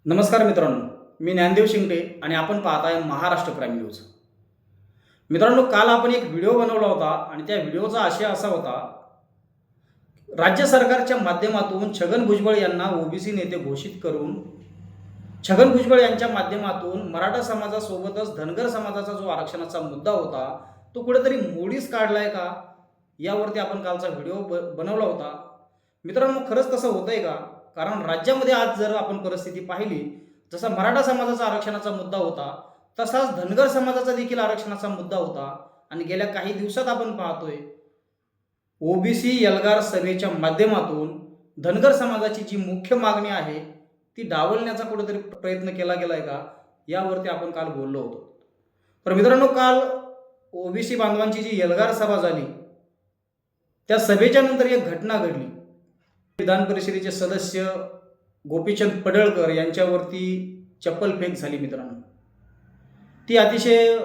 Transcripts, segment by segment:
नमस्कार मित्रांनो, मी ज्ञानदेव शिंगटे आणि आपण पाहत आहे महाराष्ट्र प्राईम न्यूज. मित्रांनो, काल आपण एक व्हिडिओ बनवला होता आणि त्या व्हिडिओचा आशय असा होता, राज्य सरकारच्या माध्यमातून छगन भुजबळ यांना ओबीसी नेते घोषित करून छगन भुजबळ यांच्या माध्यमातून मराठा समाजासोबतच धनगर समाजाचा जो आरक्षणाचा मुद्दा होता तो कुठेतरी मोडीच काढलाय का, यावरती आपण कालचा व्हिडिओ बनवला होता. मित्रांनो, खरंच तसं होतंय का? कारण राज्यामध्ये आज जर आपण परिस्थिती पाहिली, जसा मराठा समाजाचा आरक्षणाचा मुद्दा होता तसाच धनगर समाजाचा देखील आरक्षणाचा मुद्दा होता. आणि गेल्या काही दिवसात आपण पाहतोय ओबीसी एल्गार सभेच्या माध्यमातून धनगर समाजाची जी मुख्य मागणी आहे ती डावलण्याचा कुठेतरी प्रयत्न केला गेलाय का, यावरती आपण काल बोललो होतो. तर मित्रांनो, काल ओबीसी बांधवांची जी एल्गार सभा झाली त्या सभेच्या नंतर एक घटना घडली. विधान परिषदेचे सदस्य गोपीचंद पडळकर यांच्यावरती चप्पल फेक झाली. मित्रांनो, ती अतिशय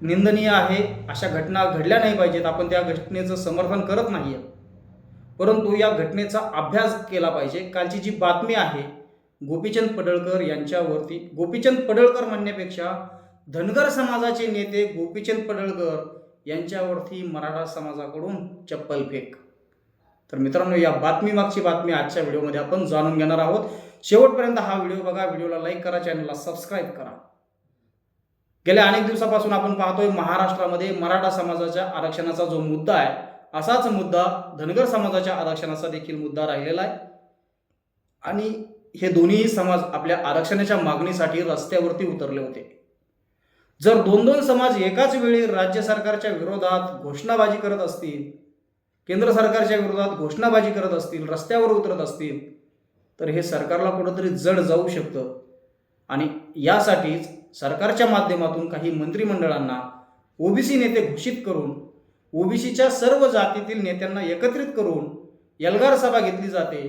निंदनीय आहे. अशा घटना घडल्या नाही पाहिजेत. आपण त्या घटनेचं समर्थन करत नाही, परंतु या घटनेचा अभ्यास केला पाहिजे. कालची जी बातमी आहे गोपीचंद पडळकर यांच्यावरती, गोपीचंद पडळकर म्हणण्यापेक्षा धनगर समाजाचे नेते गोपीचंद पडळकर यांच्यावरती मराठा समाजाकडून चप्पल फेक. तर मित्रांनो, या बातमी मागची बातमी आजच्या व्हिडिओमध्ये आपण जाणून घेणार आहोत. शेवटपर्यंत हा व्हिडिओ बघा, व्हिडिओला लाईक करा, चॅनलला सबस्क्राईब करा. गेल्या अनेक दिवसापासून आपण पाहतोय महाराष्ट्रामध्ये मराठा समाजाच्या आरक्षणाचा जो मुद्दा आहे, असाच मुद्दा धनगर समाजाच्या आरक्षणाचा देखील मुद्दा राहिलेला आहे. आणि हे दोन्ही समाज आपल्या आरक्षणाच्या मागणीसाठी रस्त्यावरती उतरले होते. जर दोन दोन समाज एकाच वेळी राज्य सरकारच्या विरोधात घोषणाबाजी करत असतील, केंद्र सरकारच्या विरोधात घोषणाबाजी करत असतील, रस्त्यावर उतरत असतील, तर हे सरकारला कुठंतरी जड जाऊ शकतं. आणि यासाठीच सरकारच्या माध्यमातून काही मंत्रिमंडळांना ओबीसी नेते घोषित करून ओबीसीच्या सर्व जातीतील नेत्यांना एकत्रित करून एल्गार सभा घेतली जाते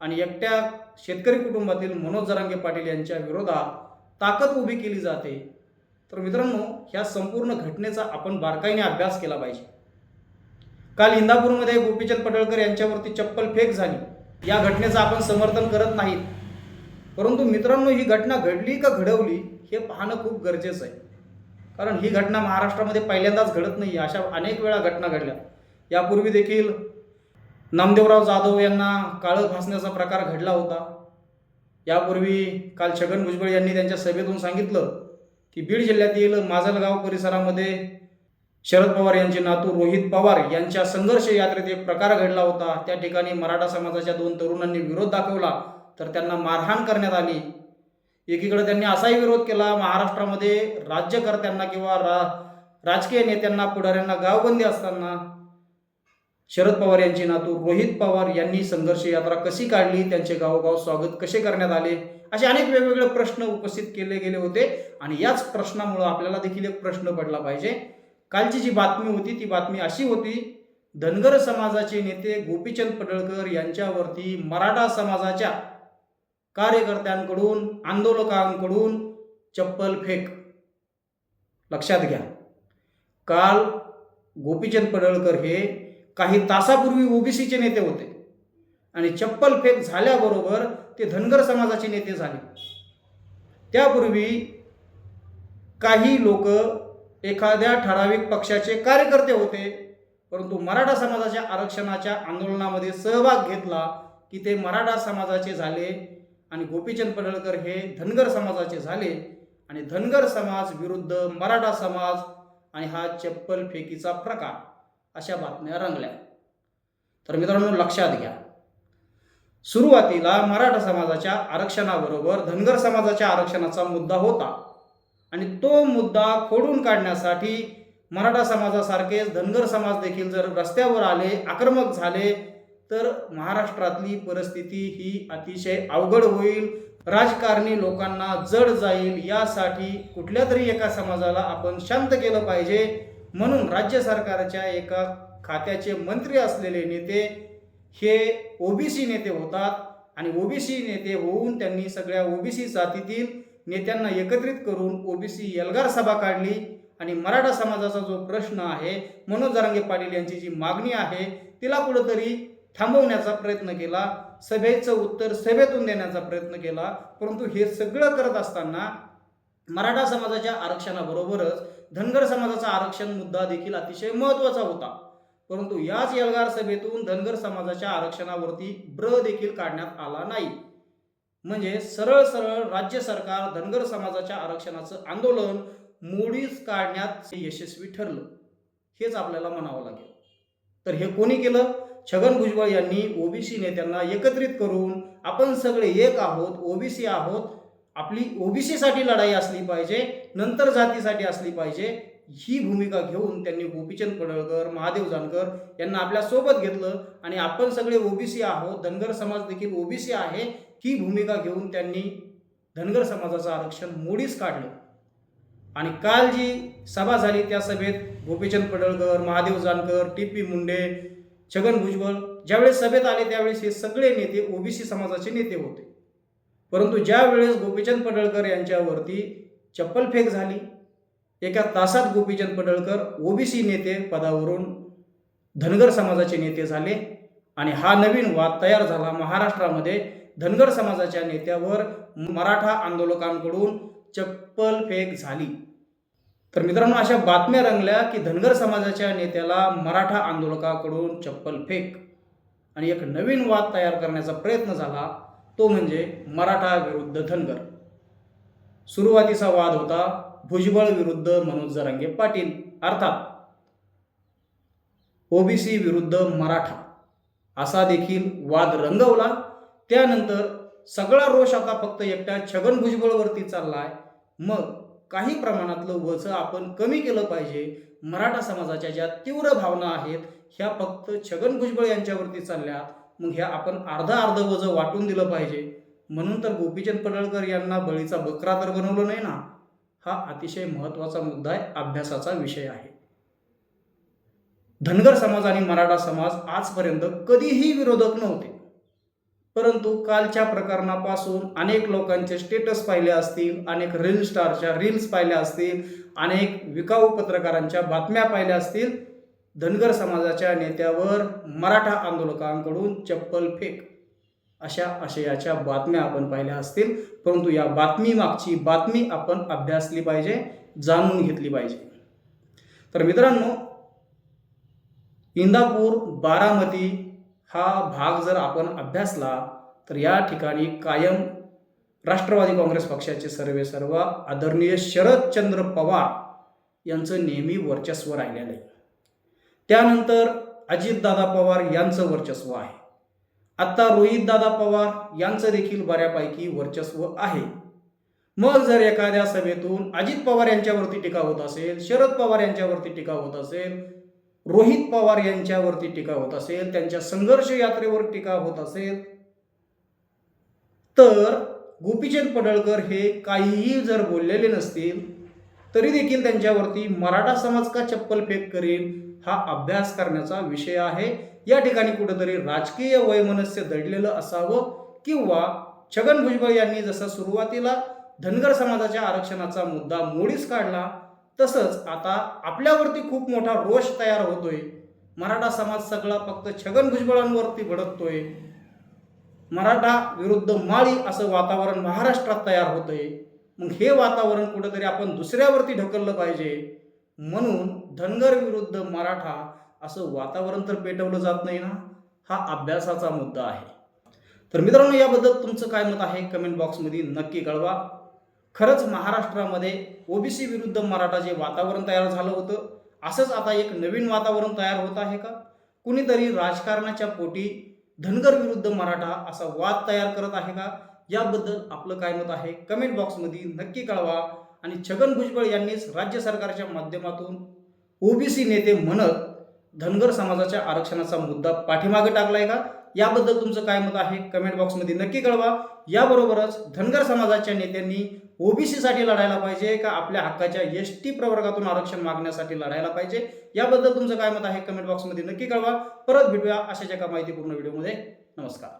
आणि एकट्या शेतकरी कुटुंबातील मनोज जरांगे पाटील यांच्या विरोधात ताकद उभी केली जाते. तर मित्रांनो, ह्या संपूर्ण घटनेचा आपण बारकाईने अभ्यास केला पाहिजे. काल इंदापूरमध्ये गोपीचंद पडळकर यांच्यावरती चप्पल फेक झाली. या घटनेचं आपण समर्थन करत नाहीत, परंतु मित्रांनो, ही घटना घडली का घडवली हे पाहणं खूप गरजेचं आहे. कारण ही घटना महाराष्ट्रामध्ये पहिल्यांदाच घडत नाही, अशा अनेक वेळा घटना घडल्या. यापूर्वी देखील नामदेवराव जाधव यांना काळं फासण्याचा प्रकार घडला होता. यापूर्वी काल छगन भुजबळ यांनी त्यांच्या सभेतून सांगितलं की बीड जिल्ह्यातील माजलगाव परिसरामध्ये शरद पवार यांचे नातू रोहित पवार यांच्या संघर्ष यात्रेत एक प्रकार घडला होता. त्या ठिकाणी मराठा समाजाच्या 2 तरुणांनी विरोध दाखवला तर त्यांना मारहाण करण्यात आली. एकीकडे त्यांनी असाही विरोध केला, महाराष्ट्रामध्ये राज्यकर्त्यांना किंवा राजकीय नेत्यांना, पुढाऱ्यांना गावबंदी असताना शरद पवार यांचे नातू रोहित पवार यांनी संघर्ष यात्रा कशी काढली, त्यांचे गावोगाव स्वागत कसे करण्यात आले, असे अनेक वेगवेगळे प्रश्न उपस्थित केले गेले होते. आणि याच प्रश्नामुळे आपल्याला देखील एक प्रश्न पडला पाहिजे. कालची जी बातमी होती ती बातमी अशी होती, धनगर समाजाचे नेते गोपीचंद पडळकर यांच्यावरती मराठा समाजाच्या कार्यकर्त्यांकडून, आंदोलकांकडून चप्पल फेक. लक्षात घ्या, काल गोपीचंद पडळकर हे काही तासापूर्वी ओबीसीचे नेते होते आणि चप्पल फेक झाल्याबरोबर ते धनगर समाजाचे नेते झाले. त्यापूर्वी काही लोक एखाद्या ठराविक पक्षाचे कार्यकर्ते होते, परंतु मराठा समाजाच्या आरक्षणाच्या आंदोलनामध्ये सहभाग घेतला की ते मराठा समाजाचे झाले आणि गोपीचंद पडळकर हे धनगर समाजाचे झाले. आणि धनगर समाज विरुद्ध मराठा समाज आणि हा चप्पल फेकीचा प्रकार, अशा बातम्या रंगल्या. तर मित्रांनो, लक्षात घ्या, सुरुवातीला मराठा समाजाच्या आरक्षणाबरोबर धनगर समाजाच्या आरक्षणाचा मुद्दा होता आणि तो मुद्दा खोडून काढण्यासाठी मराठा समाजासारखेच धनगर समाज देखील जर रस्त्यावर आले, आक्रमक झाले, तर महाराष्ट्रातली परिस्थिती ही अतिशय अवघड होईल, राजकारणी लोकांना जड जाईल. यासाठी कुठल्या तरी एका समाजाला आपण शांत केलं पाहिजे. म्हणून राज्य सरकारच्या एका खात्याचे मंत्री असलेले नेते हे ओबीसी नेते होतात आणि ओबीसी नेते होऊन त्यांनी सगळ्या ओबीसी जातीतील नेत्यांना एकत्रित करून ओबीसी एल्गार सभा काढली आणि मराठा समाजाचा जो प्रश्न आहे, मनोज जरांगे पाटील यांची जी मागणी आहे, तिला कुठेतरी थांबवण्याचा प्रयत्न केला. सभेचं उत्तर सभेतून देण्याचा प्रयत्न केला, परंतु हे सगळं करत असताना मराठा समाजाच्या आरक्षणाबरोबरच धनगर समाजाचा आरक्षण मुद्दा देखील अतिशय महत्त्वाचा होता. परंतु याच एल्गार सभेतून धनगर समाजाच्या आरक्षणावरती देखील काढण्यात आला नाही. म्हणजे सरळ सरळ राज्य सरकार धनगर समाजाच्या आरक्षणाचं आंदोलन मोडीच काढण्यात यशस्वी ठरलं, हेच आपल्याला म्हणावं लागेल. तर हे कोणी केलं? छगन भुजबळ यांनी ओबीसी नेत्यांना एकत्रित करून आपण सगळे एक आहोत, ओबीसी आहोत, आपली ओबीसीसाठी लढाई असली पाहिजे, नंतर जातीसाठी असली पाहिजे, ही भूमिका घेऊन त्यांनी गोपीचंद पडळकर, महादेव जानकर यांना आपल्या सोबत घेतलं आणि आपण सगळे ओबीसी आहोत, धनगर समाज देखील ओबीसी आहे, ही भूमिका घेऊन त्यांनी धनगर समाजाचं आरक्षण मोडीच काढलं. आणि काल जी सभा झाली त्या सभेत गोपीचंद पडळकर, महादेव जानकर, टी.पी. मुंडे, छगन भुजबळ ज्यावेळेस सभेत आले त्यावेळेस हे सगळे नेते ओबीसी समाजाचे नेते होते. परंतु ज्या वेळेस गोपीचंद पडळकर यांच्यावरती चप्पल फेक झाली, एका तासात गोपीचंद पडळकर ओबीसी नेते पदावरून धनगर समाजाचे नेते झाले आणि हा नवीन वाद तयार झाला. महाराष्ट्रामध्ये धनगर समाजाच्या नेत्यावर मराठा आंदोलकांकडून चप्पल फेक झाली. तर मित्रांनो, अशा बातम्या रंगल्या की धनगर समाजाच्या नेत्याला मराठा आंदोलकाकडून चप्पल फेक आणि एक नवीन वाद तयार करण्याचा प्रयत्न झाला, तो म्हणजे मराठा विरुद्ध धनगर. सुरुवातीचा वाद होता भुजबळ विरुद्ध मनोज जरांगे पाटील, अर्थात ओबीसी विरुद्ध मराठा असा देखील वाद रंगवला. त्यानंतर सगळा रोष आता फक्त एकट्या छगन भुजबळवरती चाललाय. मग काही प्रमाणातलं वजं आपण कमी केलं पाहिजे. मराठा समाजाच्या ज्या तीव्र भावना आहेत ह्या फक्त छगन भुजबळ यांच्यावरती चालल्या, मग ह्या आपण अर्ध वजं वाटून दिलं पाहिजे. म्हणून तर गोपीचंद पडळकर यांना बळीचा बकरा तर बनवलं नाही ना. हा अतिशय महत्त्वाचा मुद्दा आहे, अभ्यासाचा विषय आहे. धनगर समाज आणि मराठा समाज आजपर्यंत कधीही विरोधक नव्हते, परंतु कालच्या प्रकरणापासून अनेक लोकांचे स्टेटस पाहिले असतील, अनेक रील स्टारच्या रील्स पाहिल्या असतील, अनेक विकाऊ पत्रकारांच्या बातम्या पाहिल्या असतील. धनगर समाजाच्या नेत्यावर मराठा आंदोलकांकडून चप्पल फेक अशा आशयाच्या बातम्या आपण पाहिल्या असतील. परंतु या बातमी बातमी आपण अभ्यासली पाहिजे, जाणून घेतली पाहिजे. तर मित्रांनो, इंदापूर, बारामती हा भाग जर आपण अभ्यासला तर या ठिकाणी कायम राष्ट्रवादी काँग्रेस पक्षाचे सर्वेसर्वा आदरणीय शरदचंद्र पवार यांचं नेहमी वर्चस्व राहिलेलं आहे. त्यानंतर अजितदादा पवार यांचं वर्चस्व आहे. आता रोहितदादा पवार यांचं देखील बऱ्यापैकी वर्चस्व आहे. मग जर एखाद्या सभेतून अजित पवार यांच्यावरती टीका होत असेल, शरद पवार यांच्यावरती टीका होत असेल, रोहित पवार यांच्यावरती टीका होत असेल, त्यांच्या संघर्ष यात्रेवर टीका होत असेल, तर गोपीचंद पडळकर हे काहीही जर बोललेले नसतील तरी देखील त्यांच्यावरती मराठा समाज का चप्पल फेक करेल हा अभ्यास करण्याचा विषय आहे. या ठिकाणी कुठेतरी राजकीय वैमनस्य दडलेलं असावं, किंवा छगन भुजबळ यांनी जसं सुरुवातीला धनगर समाजाच्या आरक्षणाचा मुद्दा मोडीच काढला, तसंच आता आपल्यावरती खूप मोठा रोष तयार होतोय. मराठा समाज सगळा फक्त छगन भुजबळांवरती भडकतोय. मराठा विरुद्ध माळी असं वातावरण महाराष्ट्रात तयार होतंय. मग हे वातावरण कुठेतरी आपण दुसऱ्यावरती ढकललं पाहिजे. म्हणून धनगर विरुद्ध मराठा असं वातावरण तर पेटवलं जात नाही ना. हा अभ्यासाचा मुद्दा आहे. तर मित्रांनो, याबद्दल तुमचं काय मत आहे कमेंट बॉक्समध्ये नक्की कळवा. खरंच महाराष्ट्रामध्ये ओबीसी विरुद्ध मराठा जे वातावरण तयार झालं होतं, असंच आता एक नवीन वातावरण तयार होत आहे का? कुणीतरी राजकारणाच्या पोटी धनगर विरुद्ध मराठा असा वाद तयार करत आहे का? याबद्दल आपलं काय मत आहे कमेंट बॉक्समध्ये नक्की कळवा. आणि छगन भुजबळ यांनीच राज्य सरकारच्या माध्यमातून ओबीसी नेते म्हणत धनगर समाजाच्या आरक्षणाचा मुद्दा पाठीमागे टाकलाय का? याबद्दल तुमचं काय मत आहे कमेंट बॉक्समध्ये नक्की कळवा. याबरोबरच धनगर समाजाच्या नेत्यांनी ओबीसीसाठी लढायला पाहिजे का आपल्या हक्काच्या एसटी प्रवर्गातून आरक्षण मागण्यासाठी लढायला पाहिजे? याबद्दल तुमचं काय मत आहे कमेंट बॉक्समध्ये नक्की कळवा. परत भेटूया अशाच एका माहितीपूर्ण व्हिडिओमध्ये. नमस्कार.